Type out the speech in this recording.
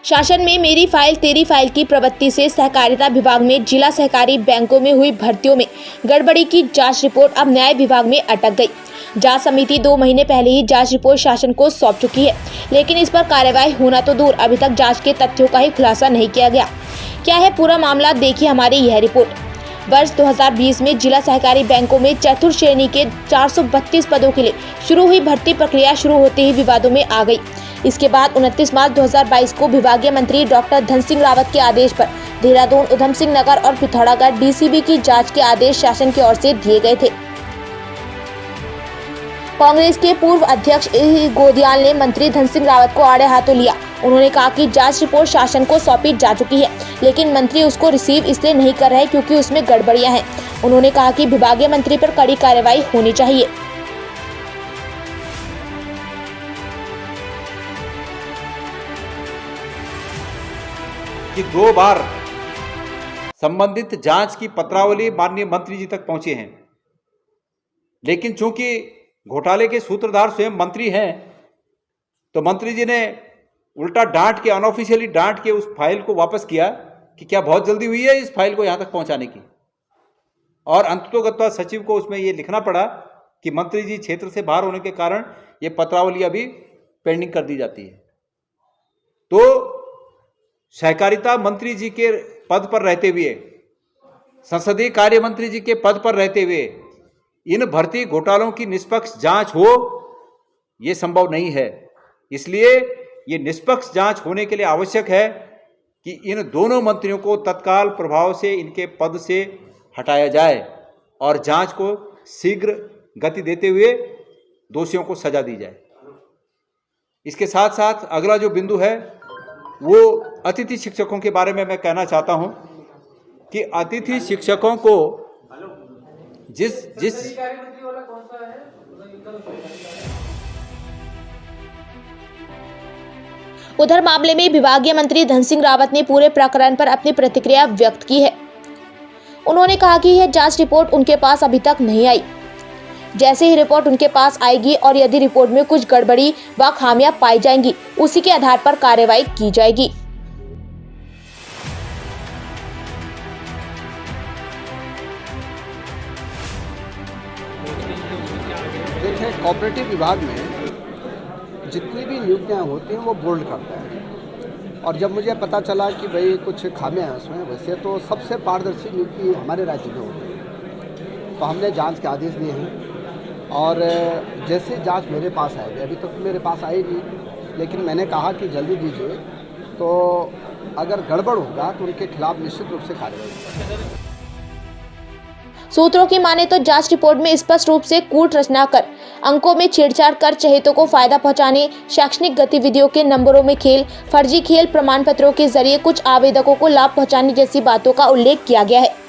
शासन में मेरी फाइल तेरी फाइल की प्रवृत्ति से सहकारिता विभाग में जिला सहकारी बैंकों में हुई भर्तियों में गड़बड़ी की जांच रिपोर्ट अब न्याय विभाग में अटक गई। जांच समिति 2 महीने पहले ही जांच रिपोर्ट शासन को सौंप चुकी है, लेकिन इस पर कार्यवाही होना तो दूर अभी तक जांच के तथ्यों का ही खुलासा नहीं किया गया। क्या है पूरा मामला, देखिए हमारी यह रिपोर्ट। वर्ष 2020 में जिला सहकारी बैंकों में चतुर्थ श्रेणी के 432 पदों के लिए शुरू हुई भर्ती प्रक्रिया शुरू होते ही विवादों में आ गई। इसके बाद 29 मार्च 2022 को विभागीय मंत्री डॉक्टर धन सिंह रावत के आदेश पर देहरादून, उधम सिंह नगर और पिथौरागढ़ डीसीबी की जांच के आदेश शासन की ओर से दिए गए थे। कांग्रेस के पूर्व अध्यक्ष गोदियाल ने मंत्री धन सिंह रावत को आड़े हाथों लिया। उन्होंने कहा कि जांच रिपोर्ट शासन को सौंपी जा चुकी है, लेकिन मंत्री उसको रिसीव इसलिए नहीं कर रहे क्योंकि उसमें गड़बड़ियां हैं। उन्होंने कहा कि विभागीय मंत्री पर कड़ी कार्रवाई होनी चाहिए। कि 2 बार संबंधित जांच की पत्रावली माननीय मंत्री जी तक पहुंचे हैं, लेकिन चूंकि घोटाले के सूत्रधार स्वयं मंत्री हैं, तो मंत्री जी ने उल्टा डांट के, अनऑफिशियली डांट के उस फाइल को वापस किया कि क्या बहुत जल्दी हुई है इस फाइल को यहां तक पहुंचाने की। और अंततोगत्वा सचिव को उसमें यह लिखना पड़ा कि मंत्री जी क्षेत्र से बाहर होने के कारण ये पत्रावली अभी पेंडिंग कर दी जाती है। तो सहकारिता मंत्री जी के पद पर रहते हुए, संसदीय कार्य मंत्री जी के पद पर रहते हुए इन भर्ती घोटालों की निष्पक्ष जांच हो, ये संभव नहीं है। इसलिए ये निष्पक्ष जांच होने के लिए आवश्यक है कि इन दोनों मंत्रियों को तत्काल प्रभाव से इनके पद से हटाया जाए और जांच को शीघ्र गति देते हुए दोषियों को सजा दी जाए। इसके साथ साथ अगला जो बिंदु है वो अतिथि शिक्षकों के बारे में मैं कहना चाहता हूं कि अतिथि शिक्षकों को जिस उधर मामले में विभागीय मंत्री धन सिंह रावत ने पूरे प्रकरण पर अपनी प्रतिक्रिया व्यक्त की है। उन्होंने कहा कि यह जांच रिपोर्ट उनके पास अभी तक नहीं आई। जैसे ही रिपोर्ट उनके पास आएगी और यदि रिपोर्ट में कुछ गड़बड़ी व खामियां पाई जाएंगी, उसी के आधार पर कार्रवाई की जाएगी। देखिए, कोऑपरेटिव विभाग में जितनी भी नियुक्तियां होती हैं वो बोल्ड करता है, और जब मुझे पता चला कि भाई कुछ खामियां हैं उसमें, वैसे तो सबसे पारदर्शी नियुक्ति हमारे राज्य में होती है, तो हमने जांच के आदेश दिए हैं। और जैसे जांच मेरे पास आएगी, अभी तक तो मेरे पास आई नहीं, लेकिन मैंने कहा कि जल्दी दीजिए, तो अगर गड़बड़ होगा तो उनके खिलाफ निश्चित रूप से कार्रवाई होगी। सूत्रों की माने तो जांच रिपोर्ट में स्पष्ट रूप से कूट रचना कर, अंकों में छेड़छाड़ कर चहेतों को फायदा पहुंचाने, शैक्षणिक गतिविधियों के नंबरों में खेल, फर्जी खेल, प्रमाण पत्रों के जरिए कुछ आवेदकों को लाभ पहुंचाने जैसी बातों का उल्लेख किया गया है।